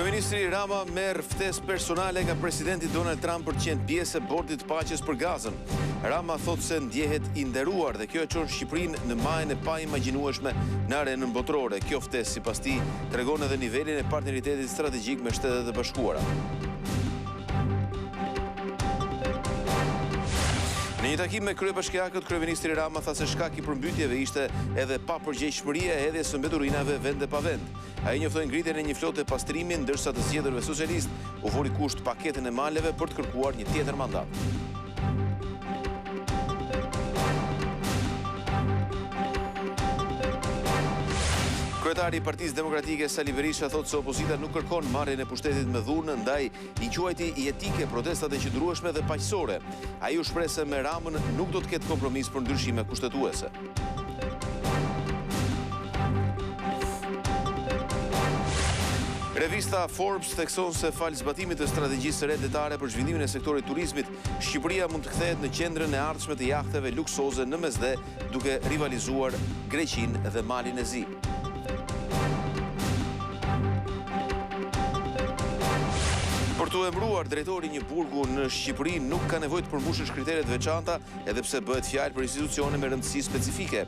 Kryeministri Rama merr ftesë personale nga presidenti Donald Trump për të qenë pjesë e bordit të paqes për Gazën. Rama thotë se ndjehet i nderuar dhe kjo e çon Shqipërinë në majën e paimagjinueshme në arenën botërore. Kjo ftesë sipas tij tregon edhe nivelin e partneritetit strategjik me Shtetet e Bashkuara. Në një takim me kryebashkiakët, kryeministri Rama tha se shkak i përmbytjeve ishte edhe papërgjegjshmëria e hedhjes së mbeturinave vend e pa vend. Ai njoftoi ngritjen e një flote pastrimi, ndërsa të zgjedhurve socialist u vuri kusht paketën e maleve për të kërkuar një tjetër mandat. Kryetari i Partisë Demokratike Sali Berisha thotë se opozita nuk kërkon marrjen e pushtetit me dhunë, ndaj i quajti jetike protestat e qëndrueshme dhe paqësore. Ai u shpreh se me Ramën nuk do të ketë kompromis për ndryshime kushtetuese. Revista Forbes thekson se fal zbatimit të strategjisë së re detare për zhvillimin e sektorit turizmit, Shqipëria mund të kthehet në qendrën e ardhshme të jahteve luksoze në Mesdhe, duke rivalizuar Greqinë dhe Malin e Zi. Për të emëruar drejtori një burgu në Shqipëri nuk ka nevojë të përmbushësh kriteret veçanta, edhe pse bëhet fjalë për institucione me rëndësi specifike.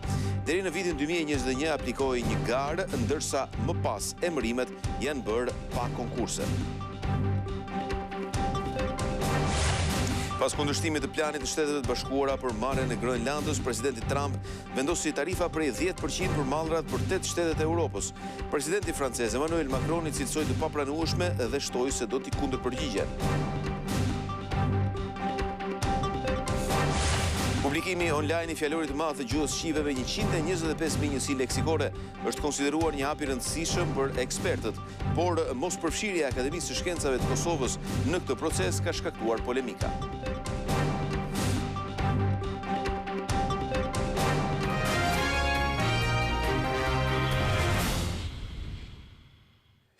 Deri në vitin 2021 aplikoi një garë, ndërsa më pas emërimet janë bërë pa konkurse. Pas kundërshtimit të planit të Shteteve të Bashkuara për marrjen e Groenlandës, presidenti Trump vendosi tarifa prej 10% për mallrat për 8 shtetet e Europës. Presidenti francez Emmanuel Macron i cilësoi të papranueshme dhe shtoi se do t'i kundërpërgjigjen. Publikimi online i fjalorit të madh të gjuhës shqipe me 125.000 njësi leksikore është konsideruar një hap i rëndësishëm për ekspertët, por mospërfshirja e Akademisë së Shkencave të Kosovës në këtë proces ka shkaktuar polemika.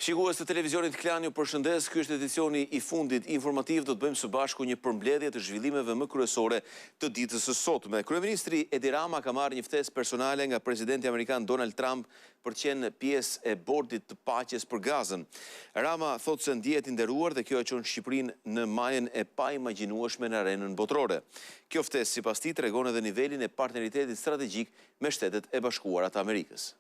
Shikues të televizionit Klan, ju përshëndes. Ky është edicioni i fundit informativ. Do të bëjmë së bashku një përmbledhje të zhvillimeve më kryesore të ditës së sotme. Kryeministri Edi Rama ka marrë një ftesë personale nga presidenti amerikan Donald Trump për të qenë pjesë e bordit të paqes për Gazën. Rama thotë se ndihet i nderuar dhe kjo e çon Shqipërinë në majën e paimagjinueshme në arenën botërore. Kjo ftesë sipas tij tregon edhe nivelin e partneritetit strategjik me Shtetet e Bashkuara të Amerikës.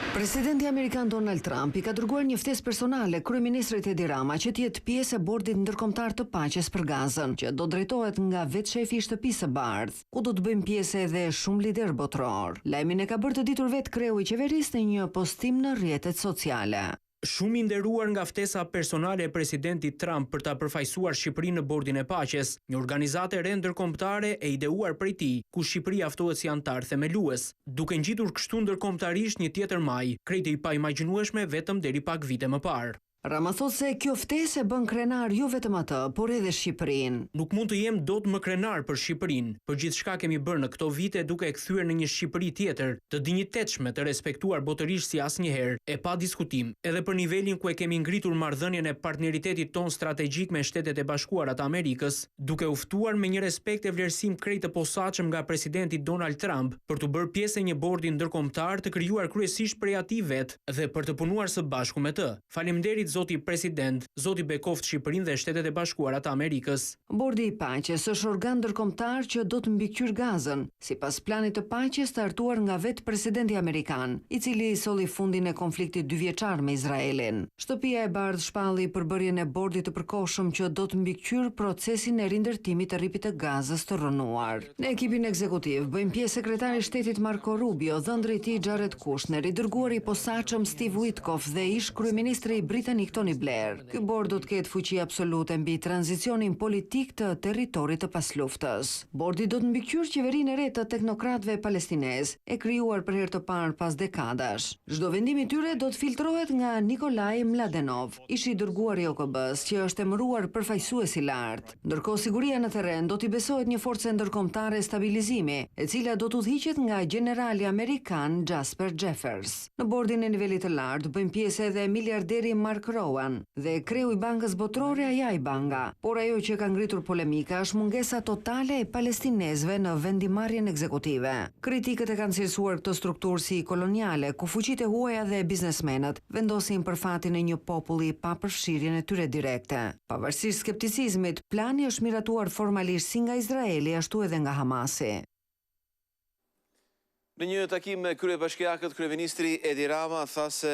Presidenti amerikan Donald Trump i ka dërguar një ftesë personale kryeministrit Edi Rama që të jetë pjesë e bordit ndërkombëtar të paqes për Gazën, që do drejtohet nga vetë shefi i Shtëpisë së Bardhë, ku do të bëjmë pjesë edhe shumë lider botror. Lajmin e ka bërë të ditur vetë kreu i qeverisë në një postim në rrjetet sociale. Shumë i nderuar nga ftesa personale e presidentit Trump për ta përfaqësuar Shqipërinë në bordin e paqes, një organizatë e re ndërkombëtare e ideuar prej tij, ku Shqipëria ftohet si antar themelues, duke ngjitur kështu ndërkombëtarisht një tjetër maj, krejtë i paimagjinueshme vetëm deri pak vite më parë. Rama thotë se kjo ftesë bën krenar jo vetëm atë, por edhe Shqipërinë. Nuk mund të jem dot më krenar për Shqipërinë, për gjithçka kemi bërë në këto vite duke e kthyer në një Shqipëri tjetër, të dinjitetshme, të respektuar botërisht si asnjëherë, e pa diskutim, edhe për nivelin ku e kemi ngritur marrëdhënien e partneritetit ton strategjik me Shtetet e Bashkuara të Amerikës, duke u ftuar me një respekt e vlerësim krejt të posaçëm nga presidenti Donald Trump për të bërë pjesë e një bordi ndërkombëtar të krijuar kryesisht prej atij vet dhe për të punuar së bashku me të. Faleminderit zoti president, zoti bekoft Shqipërinë dhe Shtetet e Bashkuara të Amerikës. Bordi i paqes është organ ndërkombëtar që do të mbikëqyr Gazën, sipas planit të paqes startuar nga vetë presidenti amerikan, i cili solli fundin e konfliktit 2 vjeçar me Izraelin. Shtëpia e Bardhë shpalli përbërjen e bordit të përkohshëm që do të mbikëqyr procesin e rindërtimit të rripit të Gazës të rënuar. Në ekipin ekzekutiv bëjmë pjesë sekretari i shtetit Marco Rubio, dhëndri i tij Jared Kushner, i dërguari i posaçëm Steve Witkoff dhe ish kryeministri britanik Tony Blair. Ky bord do të ketë fuqi absolute mbi tranzicionin politik të territorit të pasluftës. Bordi do të mbikëqyr qeverinë e re të teknokratëve palestinez, e krijuar për herë të parë pas dekadash. Çdo vendim i tyre do të filtrohet nga Nikolaj Mladenov, ish i dërguari i OKB-s, që është emëruar përfaqësues i lartë. Ndërkohë siguria në terren do t'i besohet një forcë ndërkombëtare stabilizimi, e cila do të udhëhiqet nga generali amerikan Jasper Jeffers. Në bordin e nivelit të lartë bëjmë pjesë edhe miliarderi Mark Rowan dhe kreu i Bankës Botërore Ajai Banga, por ajo që ka ngritur polemika është mungesa totale e palestinezëve në vendimarrjen ekzekutive. Kritikët e kanë cilësuar këtë strukturë si koloniale, ku fuqitë e huaja dhe biznesmenët vendosin për fatin e një populli pa përfshirjen e tyre direkte. Pavarësisht skepticizmit, plani është miratuar formalisht si nga Izraeli ashtu edhe nga Hamasi. Në një takim me kryebashkiakët, kryeministri Edi Rama tha se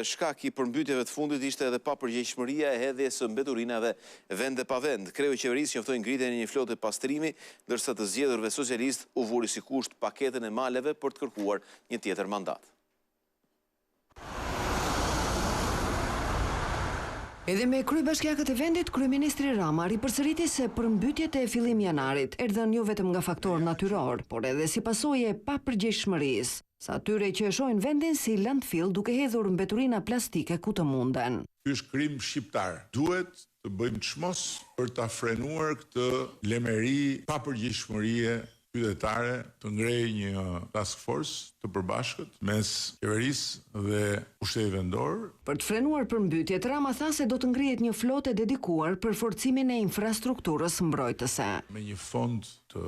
shkak i përmbytjeve të fundit ishte edhe papërgjegjshmëria e hedhjes së mbeturinave vend e pa vend. Kreu i qeverisë njoftoi ngritjen e një flote pastrimi, ndërsa të zgjedhurve socialist u vuri si kusht paketën e maleve për të kërkuar një tjetër mandat. Edhe me kryebashkiakët e vendit, kryeministri Rama ripërsëriti se përmbytjet e fillim janarit erdhën jo vetëm nga faktor natyror, por edhe si pasojë e papërgjegjshmërisë, sa atyre që e shohin vendin si landfill duke hedhur mbeturina plastike ku të munden. Ky është krim shqiptar. Duhet të bëjmë çmos për ta frenuar këtë lemeri papërgjegjshmërie qytetare, të ngrejë një task force të përbashkët mes qeverisë dhe pushtetit vendor. Për të frenuar përmbytjet, Rama tha se do të ngrihet një flotë dedikuar për forcimin e infrastrukturës mbrojtëse. Me një fond të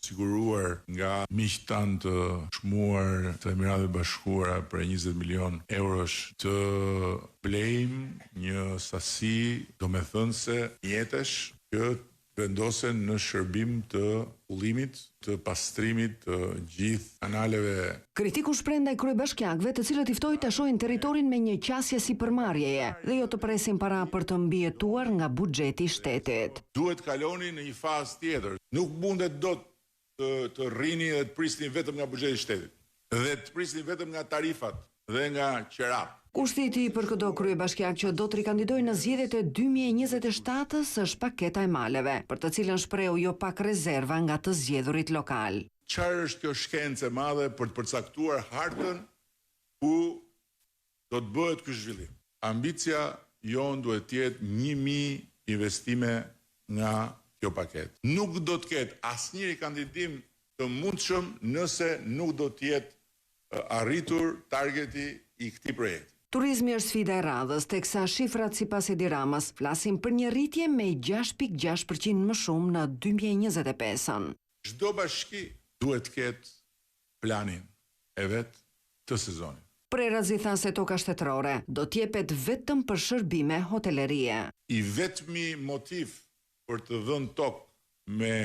siguruar nga miqtan të çmuar të Emiratet e Bashkuara për 20 milion eurosh, të blejmë një sasi domethënëse mjetesh që vendosen në shërbim të ullimit, të pastrimit të gjithë kanaleve. Kritiku shpreh ndaj kryebashkiakëve, të cilët i ftoi ta shohin territorin me një qasje sipërmarrjeje dhe jo të presin para për të mbijetuar nga buxheti i shtetit. Duhet kaloni në një fazë tjetër. Nuk mundet dot të rrini dhe të prisni vetëm nga buxheti i shtetit, dhe të prisni vetëm nga tarifat dhe nga qerap. Kushti i tij për çdo kryebashkiak që do të rikandidojë në zgjedhjet e 2027-s është paketa e maleve, për të cilën shprehu jo pak rezerva nga të zgjedhurit lokal. Çfarë është kjo shkencë e madhe për të përcaktuar hartën ku do të bëhet ky zhvillim? Ambicia jon duhet të jetë 1000 investime nga kjo paketë. Nuk do të ketë asnjë kandidim të mundshëm nëse nuk do të jetë arritur targeti i këtij projekti. Turizmi është sfida e radhës, teksa shifrat sipas Edi Ramës flasin për një rritje me 6.6% më shumë në 2025-ën. Çdo bashki duhet të ketë planin e vet të sezonit. Prerazi tha se toka shtetërore do të jepet vetëm për shërbime hotelerie. I vetmi motiv për të dhënë tokë me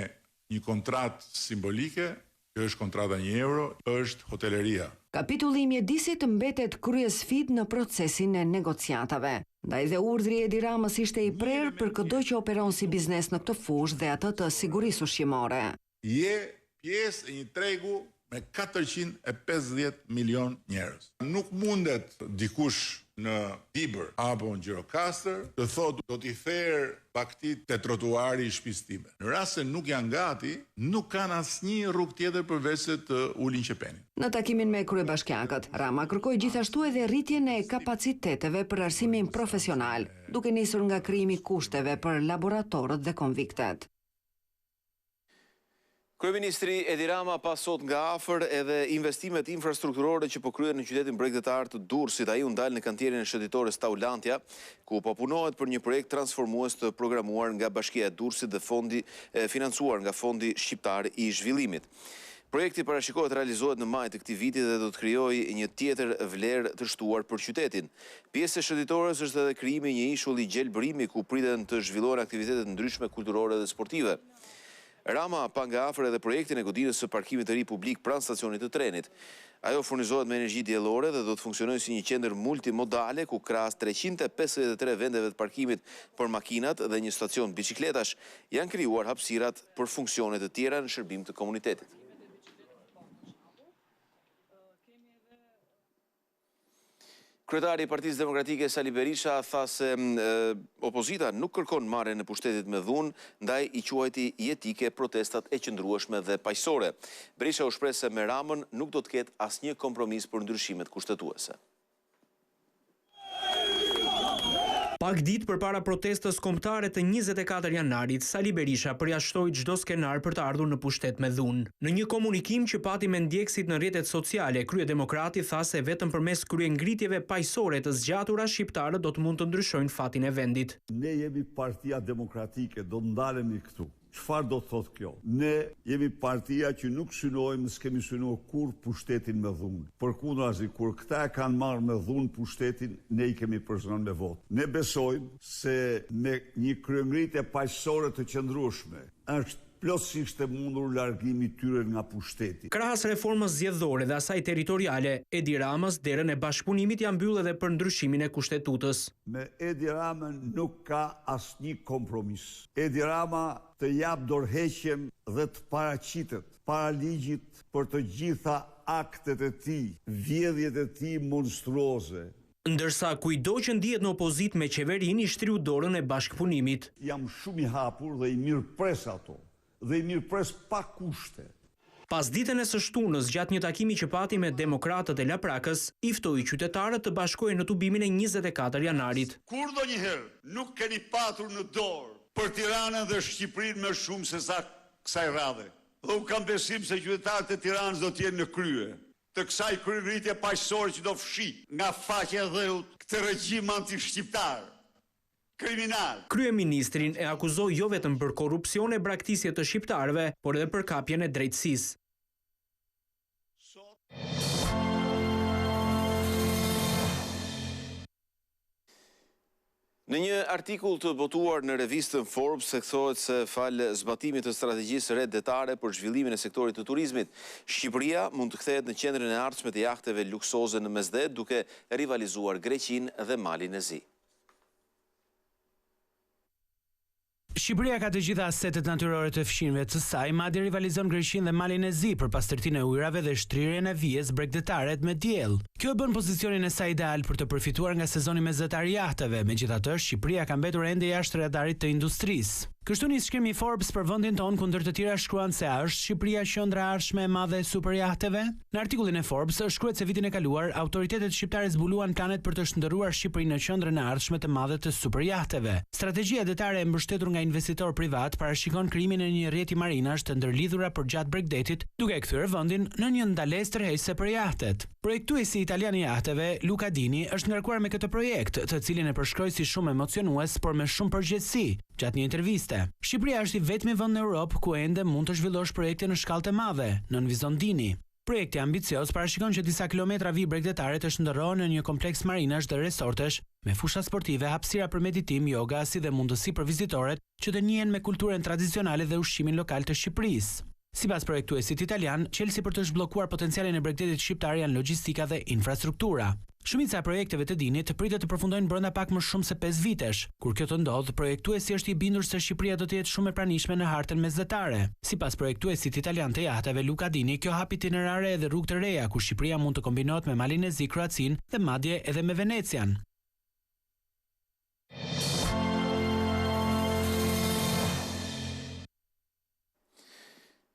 një kontratë simbolike, që është kontrata €1, është hoteleria. Kapitulli i mjedisit mbetet kryesfidë në procesin e negociatave. Ndaj dhe urdhri Edi Ramës ishte i prerë për çdo që operon si biznes në këtë fushë dhe atë të sigurisë ushqimore. Je pjesë e një tregu me 450 milion njerëz. Nuk mundet dikush në Tibër apo në Gjirokastër të thotë do t'i therë baktit te trotuari i shtëpisë time. Në rast se nuk janë gati, nuk kanë asnjë rrugë tjetër përveç se të ulin qepenin. Në takimin me kryebashkiakët, Rama kërkoi gjithashtu edhe rritjen e kapaciteteve për arsimin profesional, duke nisur nga krijimi i kushteve për laboratorët dhe konviktet. Kryeministri Edi Rama pas sot nga afër edhe investimet infrastrukturore që po kryhen në qytetin bregdetar të Durrësit. Ai u ndal në kantierin e shëndetores Taulantja, ku po punohet për një projekt transformues të programuar nga Bashkia e Durrësit dhe fondi financuar nga Fondi Shqiptar i Zhvillimit. Projekti parashikohet realizohet në maj të këtij viti dhe do të krijojë një tjetër vlerë të shtuar për qytetin. Pjesë e shëndetores është edhe krijimi i një ishulli gjelbërimi ku priten të zhvillohen aktivitete ndryshme kulturore dhe sportive. Rama pa nga afër edhe projektin e godinës së parkimit të ri publik pranë stacionit të trenit. Ajo furnizohet me energji diellore dhe do të funksionojë si një qendër multimodale ku krahas 353 vendeve të parkimit për makinat dhe një stacion biçikletash janë krijuar hapësirat për funksione të tjera në shërbim të komunitetit. Kryetari i Partisë Demokratike Sali Berisha tha se opozita nuk kërkon marrjen e pushtetit me dhunë, ndaj i quajti jetike protestat e qëndrueshme dhe paqësore. Berisha u shpreh se me Ramën nuk do të ketë asnjë kompromis për ndryshimet kushtetuese. Pak ditë përpara protestës kombëtare të 24 janarit, Sali Berisha përjashtoi çdo skenar për të ardhur në pushtet me dhunë. Në një komunikim që pati me ndjekësit në rrjetet sociale, kryedemokrati tha se vetëm përmes kryengritjeve paqësore të zgjatura shqiptarët do të mund të ndryshojnë fatin e vendit. Ne jemi Partia Demokratike, do ndalemi këtu. Çfarë do të thotë kjo? Ne jemi partia që nuk synojmë, s'kemi synuar kur pushtetin me dhunë. Përkundrazi, kur këta e kanë marrë me dhunë pushtetin, ne i kemi përzonë me votë. Ne besojmë se me një kryengritje paqësore të qëndrueshme është plotësisht e mundur largimi tyre nga pushteti. Krahas reformës zgjedhore dhe asaj territoriale, Edi Ramës derën e bashkëpunimit ja mbyll edhe për ndryshimin e kushtetutës. Me Edi Ramën nuk ka asnjë kompromis. Edi Rama të jap dorëheqjem dhe të paraqitet para ligjit për të gjitha aktet e tij, vjedhjet e tij monstruoze. Ndërsa kujdo që ndihet në opozit me qeverinë i shtriu dorën e bashkëpunimit. Jam shumë i hapur dhe i mirëpres ato. Dhe i mirëpres pa kushte. Pas ditën e së shtunës, gjatë një takimi që pati me demokratët e Laprakës, i ftoi qytetarët të bashkohen në tubimin e 24 janarit. Kur ndonjëherë nuk keni patur në dorë për Tiranën dhe Shqipërinë më shumë se sa kësaj radhe. Dhe unë kam besim se qytetarët e Tiranës do të jenë në krye të kësaj kryengritje paqësore që do fshi nga faqja e dheut këtë regjim anti-shqiptar. Kriminal. Kryeministrin e akuzoi jo vetëm për korrupsion e braktisje të shqiptarëve, por edhe për kapjen e drejtësisë. Në një artikull të botuar në revistën Forbes, theksohet se falë zbatimit të strategjisë rretëtare për zhvillimin e sektorit të turizmit, Shqipëria mund të kthehet në qendrën e ardhshme të jahteve luksoze në mesdet, duke rivalizuar Greqinë dhe Malin e Zi. Shqipëria ka të gjitha asetet natyrore të fshinjve të saj, madje rivalizon Greqinë dhe Malin e Zi për pastërtinë e ujrave dhe shtrirjen e vijes bregdetare me diell. Kjo e bën pozicionin e saj ideal për të përfituar nga sezoni mesatar i jahteve, megjithatë Shqipëria ka mbetur ende jashtë radarit të industrisë. Kështu nis shkrimi Forbes për vendin ton, kundër të tjera shkruan se a është Shqipëria qendra e ardhshme e madhe e superjahteve? Në artikullin e Forbes shkruhet se vitin e kaluar autoritetet shqiptare zbuluan planet për të shndërruar Shqipërinë në qendrën e ardhshme të madhe të superjahteve. Strategjia detare e mbështetur nga investitor privat parashikon krijimin e një rrjeti marinash të ndërlidhura përgjatë Bregdetit, duke kthyer vendin në një ndalesë tërheqëse për jahtet. Projektuesi italian i jahteve, Luca Dini, është ngarkuar me këtë projekt, të cilin e përshkroi si shumë emocionues, por me shumë përgjegjësi. Gjatë një interviste, Shqipëria është i vetmi vend në Europë ku ende mund të zhvillosh projekte në shkallë të madhe, nënvizon Dini. Projekti ambicioz parashikon që disa kilometra vijë bregdetare të shndërrohen në një kompleks marinash dhe resortesh, me fusha sportive, hapësira për meditim, yoga, si dhe mundësi për vizitorët që të njihen me kulturën tradicionale dhe ushqimin lokal të Shqipërisë. Sipas projektuesit italian, çelësi për të zhbllokuar potencialin e bregdetit shqiptar janë logjistika dhe infrastruktura. Shumica e projekteve të Dinit pritet të përfundojnë brenda pak më shumë se 5 vitesh. Kur kjo të ndodh, projektuesi është i bindur se Shqipëria do të jetë shumë e pranishme në hartën mesdhetare. Sipas projektuesit italian të jahteve Luca Dini, kjo hap itinerare edhe rrugë të reja ku Shqipëria mund të kombinohet me Malin e Zi, Kroacinë dhe madje edhe me Venecian.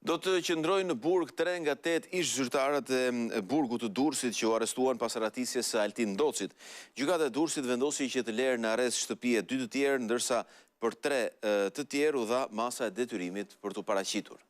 Do të qëndrojnë në burg 3 nga 8 ish zyrtarët e burgut të Durrësit që u arrestuan pas arratisjes së Altin Docit. Gjykata e Durrësit vendosi që të lërë në arrest shtëpi e 2 të tjerë, ndërsa për 3 të tjerë u dha masa e detyrimit për t'u paraqitur.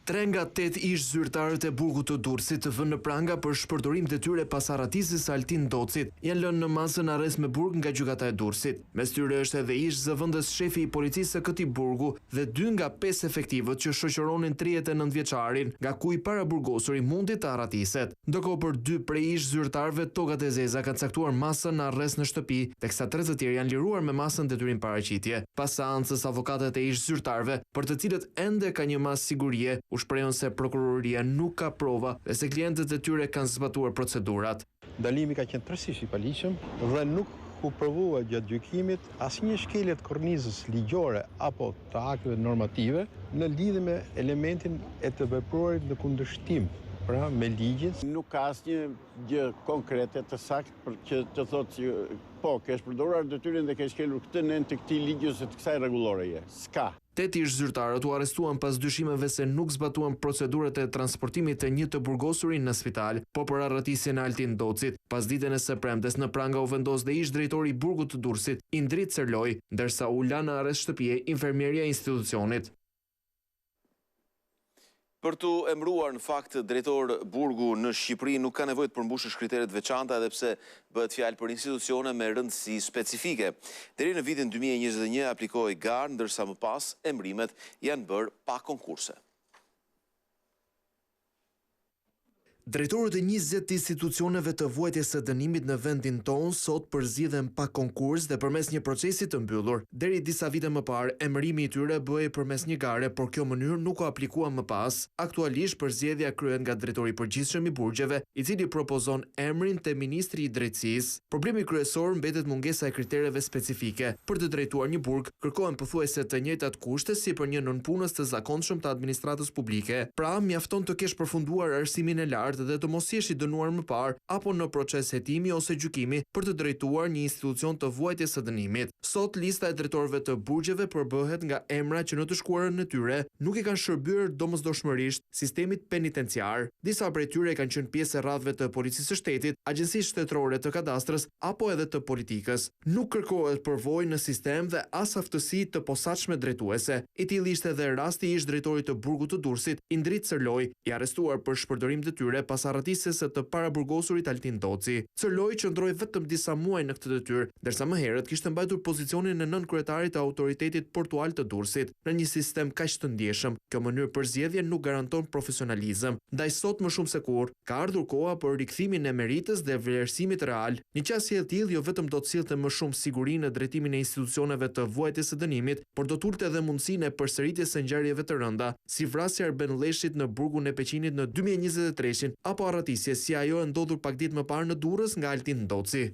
3 nga 8 ish zyrtarët e burgut të Durrësit të vënë në pranga për shpërdorim të tyre pas arratisjes së Altin Docit janë lënë në masën arrest me burg nga gjykata e Durrësit. Mes tyre është edhe ish zëvendës shefi i policisë së këtij burgu dhe 2 nga 5 efektivët që shoqëronin 39 vjeçarin, nga ku i paraburgosuri mundi të arratiset. Ndërkohë për 2 prej ish zyrtarëve tokat e zeza kanë caktuar masën në arrest në shtëpi, teksa 3 të tjerë janë liruar me masën detyrim paraqitje. Pas seancës, avokatët e ish zyrtarëve, për të cilët ende ka një masë sigurie, u shprehën se prokuroria nuk ka prova dhe se klientët e tyre kanë zbatuar procedurat. Dalimi ka qenë tërësisht i paligjshëm dhe nuk u provua gjatë gjykimit asnjë shkelje të kornizës ligjore apo të akteve normative në lidhje me elementin e të vepruarit në kundërshtim pra me ligjin. Nuk ka asnjë gjë konkrete të saktë për që të thotë që po, kesh përdoruar detyrën dhe kesh kelur këtë nën të këtij ligji ose të kësaj rregulloreje. S'ka. 8 ish zyrtarët u arrestuan pas dyshimeve se nuk zbatuan procedurat e transportimit të një të burgosurin në spital, po për arratisjen e Altin Docit. Pas ditën e së premtes në pranga u vendos dhe ish drejtori i burgut të Durrësit, Indrit Cerloj, ndërsa u la në arrest shtëpie infermieria e institucionit. Për të emëruar në fakt drejtor burgu në Shqipëri nuk ka nevojë të përmbushësh kriteret veçanta edhe pse bëhet fjalë për institucione me rëndësi specifike. Deri në vitin 2021 aplikoi garë, ndërsa më pas emërimet janë bërë pa konkurse. Drejtorët e 20 institucioneve të vuajtjes së dënimit në vendin tonë sot përzgjidhen pa konkurs dhe përmes një procesi të mbyllur. Deri disa vite më parë, emërimi i tyre bëhej përmes një gare, por kjo mënyrë nuk u aplikua më pas. Aktualisht përzgjedhja kryhet nga drejtori i përgjithshëm i burgjeve, i cili propozon emrin te ministri i drejtësisë. Problemi kryesor mbetet mungesa e kritereve specifike. Për të drejtuar një burg, kërkohen pothuajse të njëjtat kushte si për një nënpunës të zakonshëm të administratës publike. Pra, mjafton të kesh përfunduar arsimin e lartë dhe të mos jesh i dënuar më parë apo në proces hetimi ose gjykimi për të drejtuar një institucion të vuajtjes së dënimit. Sot lista e drejtorëve të burgjeve përbëhet nga emra që në të shkuarën e tyre nuk i kanë shërbyer domosdoshmërisht sistemit penitenciar. Disa prej tyre kanë qenë pjesë e radhëve të policisë së shtetit, agjencisë shtetërore të kadastrës apo edhe të politikës. Nuk kërkohet përvojë në sistem dhe as aftësi të posaçme drejtuese. I tillë ishte edhe rasti i ish drejtorit të burgut të Durrësit, Indrit Cerloj, i arrestuar për shpërdorim detyre pas arratisjes së të paraburgosurit Altin Doci. Cerloj qëndroi vetëm disa muaj në këtë detyrë, ndërsa më herët kishte mbajtur pozicionin e nënkryetarit të autoritetit portual të Durrësit. Në një sistem kaq të ndjeshëm, kjo mënyrë përzgjedhje nuk garanton profesionalizëm. Ndaj sot më shumë se kurrë, ka ardhur koha për rikthimin e meritës dhe vlerësimit real. Një qasje e tillë jo vetëm do të sillte më shumë siguri në drejtimin e institucioneve të vuajtjes së dënimit, por do të ulte edhe mundësinë e përsëritjes së ngjarjeve të rënda, si vrasja e Erben Lleshit në burgun e Peqinit në 2023 apo arratisje si ajo e ndodhur pak ditë më parë në Durrës nga Altin Doci.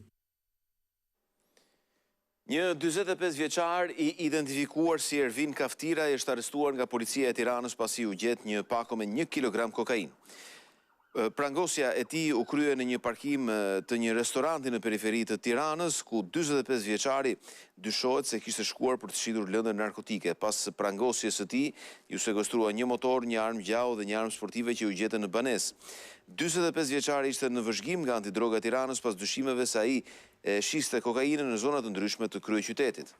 Një 45 vjeçar i identifikuar si Ervin Kaftira është arrestuar nga policia e Tiranës pasi u gjet një pako me 1 kilogram kokainë. Prangosja e tij u krye në një parkim të një restoranti në periferi të Tiranës, ku 45 vjeçari dyshohet se kishte shkuar për të shitur lëndë narkotike. Pas prangosjes së tij, ju sekuestrua një motor, një armë gjau dhe një armë sportive që u gjetën në banesë. 45 vjeçari ishte në vëzhgim nga antidroga Tiranës pas dyshimeve se ai shiste kokainën në zona të ndryshme të kryeqytetit.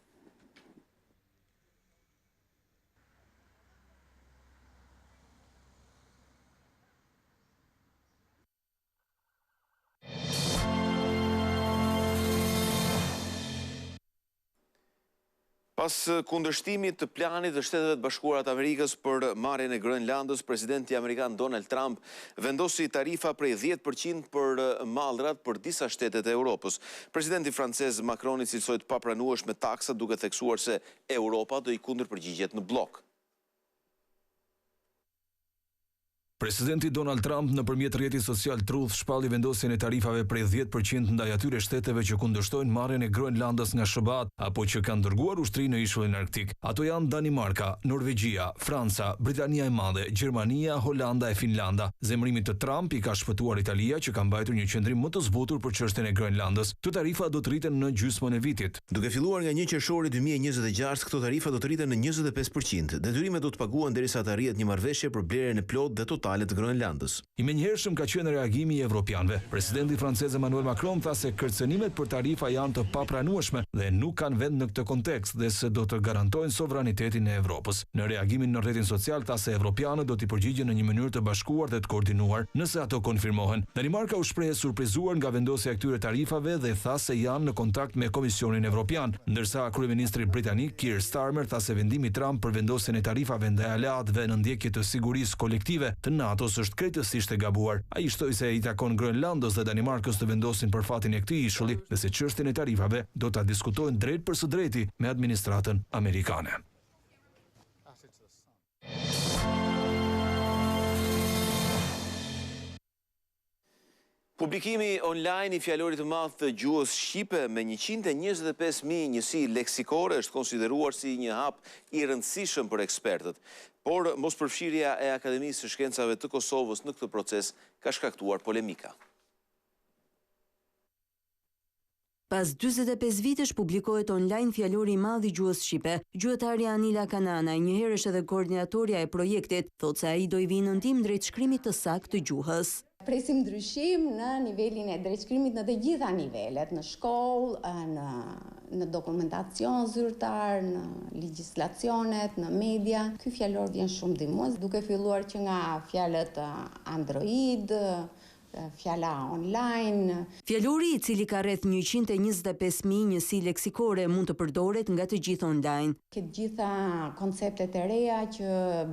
Pas kundërshtimit të planit të Shteteve të Bashkuara të Amerikës për marrjen e Groenlandës, presidenti amerikan Donald Trump vendosi tarifa prej 10% për mallrat për disa shtetet e Europës. Presidenti francez Macron i cilsoi të papranueshme taksat, duke theksuar se Europa do i kundërpërgjigjet në blok. Presidenti Donald Trump nëpërmjet rrjetit social Truth shpalli vendosjen e tarifave prej 10% ndaj atyre shteteve që kundërshtojnë marrjen e Groenlandës nga SBA apo që kanë dërguar ushtri në ishullin arktik. Ato janë Danimarka, Norvegjia, Franca, Britania e Madhe, Gjermania, Holanda e Finlanda. Zemërimi të Trump i ka shpëtuar Italia, që ka mbajtur një qendrim më të zbutur për çështjen e Groenlandës. Këto tarifa do të rriten në gjysmën e vitit. Duke filluar nga 1 qershori 2026, këto tarifa do të rriten në 25%. Detyrimet do të paguhen derisa të arrihet një marrëveshje për blerjen e plotë dhe totale të Groenlandës. I menjëhershëm ka qenë reagimi i evropianëve. Presidenti francez Emmanuel Macron tha se kërcënimet për tarifa janë të papranueshme dhe nuk kanë vend në këtë kontekst dhe se do të garantojnë sovranitetin e Evropës. Në reagimin në rrjetin social tha se evropianët do t'i përgjigjen në një mënyrë të bashkuar dhe të koordinuar nëse ato konfirmohen. Danimarka u shpreh e surprizuar nga vendosja e këtyre tarifave dhe tha se janë në kontakt me Komisionin Evropian, ndërsa kryeministri britanik Keir Starmer tha se vendimi i Trump për vendosjen e tarifave ndaj aleatëve në ndjekje të sigurisë kolektive të NATO-s është krejtësisht e gabuar. Ai shtoi se i takon Groenlandës dhe Danimarkës të vendosin për fatin e këtij ishulli dhe se çështjen e tarifave do ta diskutojnë drejt për së drejti me administratën amerikane. Publikimi online i fjalorit të madh të gjuhës shqipe me 125.000 njësi leksikore është konsideruar si një hap i rëndësishëm për ekspertët, por mospërfshirja e Akademisë së Shkencave të Kosovës në këtë proces ka shkaktuar polemika. Pas 45 vitesh publikohet online Fjalori i madh i gjuhës shqipe. Gjuhëtarja Anila Kanana, njëherësh edhe koordinatorja e projektit, thotë se ai do i vinë në ndihmë drejt shkrimit të saktë të gjuhës. Presim ndryshim në nivelin e drejtshkrimit në të gjitha nivelet, në shkollë, në dokumentacion zyrtar, në legjislacionet, në media. Ky fjalor vjen shumë ndihmues, duke filluar që nga fjalët Android, fjala online. Fjalori, i cili ka rreth 125.000 njësi leksikore, mund të përdoret nga të gjithë online. Këtë gjitha konceptet e reja që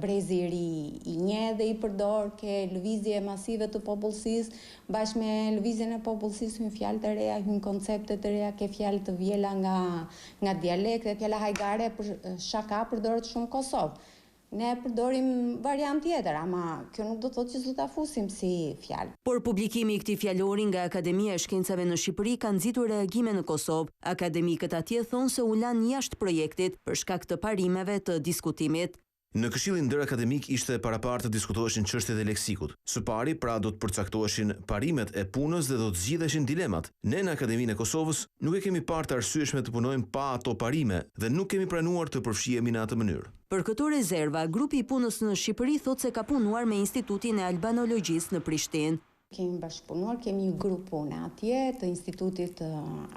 brezi i ri i njeh dhe i përdor, ke lëvizje masive të popullsisë, bashkë me lëvizjen e popullsisë hyn fjalë të reja, hyn koncepte të reja, ke fjalë të vjela nga dialekte, fjala hajgare për shaka përdoret shumë në Kosovë. Ne përdorim variant tjetër, ama kjo nuk do të thotë që s'do ta fusim si fjalë. Por publikimi i këtij fjalori nga Akademia e Shkencave në Shqipëri ka nxitur reagime në Kosovë. Akademikët atje thonë se u lanë jashtë projektit për shkak të parimeve të diskutimit. Në Këshillin Ndërakademik ishte paraparë të diskutoheshin çështjet e leksikut. Së pari, pra do të përcaktoheshin parimet e punës dhe do të zgjidheshin dilemat. Ne në Akademinë e Kosovës nuk e kemi parë të arsyeshme të punojmë pa ato parime dhe nuk kemi pranuar të përfshihemi në atë mënyrë. Për këto rezerva, grupi i punës në Shqipëri thotë se ka punuar me Institutin e Albanologjisë në Prishtinë. Kemi bashkëpunuar, kemi një grup pune atje të Institutit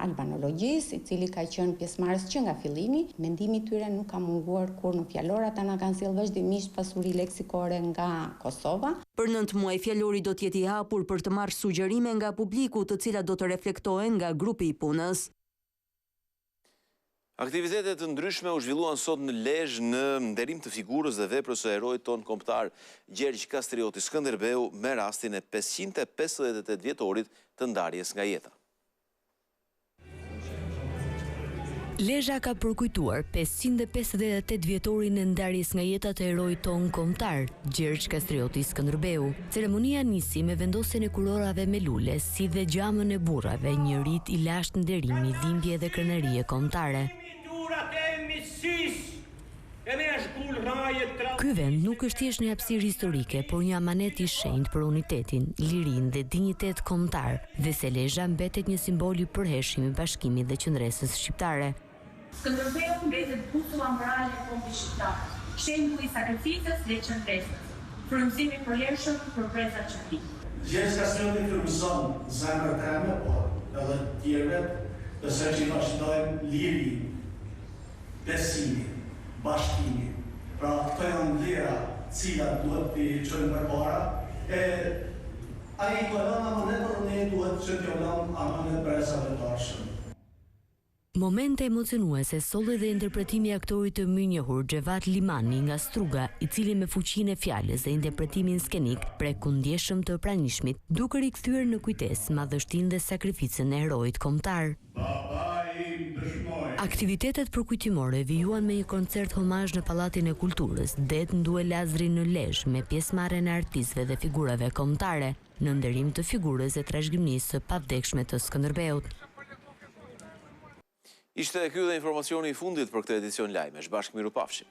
Albanologjisë, i cili ka qenë pjesëmarrës që nga fillimi. Mendimi i tyre nuk ka munguar kur në fjalor, ata na kanë sjellë vazhdimisht pasuri leksikore nga Kosova. Për 9 muaj fjalori do të jetë i hapur për të marrë sugjerime nga publiku, të cilat do të reflektohen nga grupi i punës. Aktivitetet të ndryshme u zhvilluan sot në Lezhë në nderim të figurës dhe veprës së heroit ton kombëtar Gjergj Kastrioti Skënderbeu me rastin e 558 vjetorit të ndarjes nga jeta. Lezhë ka përkujtuar 558 vjetorin e ndarjes nga jeta të heroit ton kombëtar Gjergj Kastrioti Skënderbeu. Ceremonia nisi me vendosjen e kurorave me lule, si dhe gjamën e burrave, një rit i lashtë nderimi, dhimbje dhe krenarie kombëtare. Ky vend nuk është thjesht një hapësirë historike, por një amanet i shenjtë për unitetin, lirinë dhe dinjitet kombëtar, dhe se Lezhë mbetet një simbol i përhershëm i bashkimit dhe qëndresës shqiptare. Skënderbeu mbetet bustulla morale e kombit shqiptar, shembulli i sakrificës dhe qëndresës, frymëzimi i përhershëm për brezat qëndri. Gjergj Kastrioti frymëzon zemrën teme, por edhe tjerëve, përse që i vazhdojmë lirinë, besimin, bashkimin. Pra, këto janë vlera cilat duhet të çojmë përpara. Ai do të lënë amanet, por ne duhet që të lëmë amanet për sa Momente emocionuese solli dhe interpretimi i aktorit të mirënjohur Xhevat Limani nga Struga, i cili me fuqinë e fjalës dhe interpretimin skenik prek kundjeshëm të pranishmit, duke rikthyer në kujtesë madhështinë dhe sakrificën e heroit kombëtar. Aktivitetet përkujtimore vijuan me një koncert homazh në Pallatin e Kulturës, det Ndue Lazri në Lezhë, me pjesëmarrjen e artistëve dhe figurave kombëtare, në nderim të figurës e trashëgimisë së pavdekshme të Skënderbeut. Ishte ky dhe informacioni i fundit për këtë edicion lajmesh. Bashkë miru pafshim.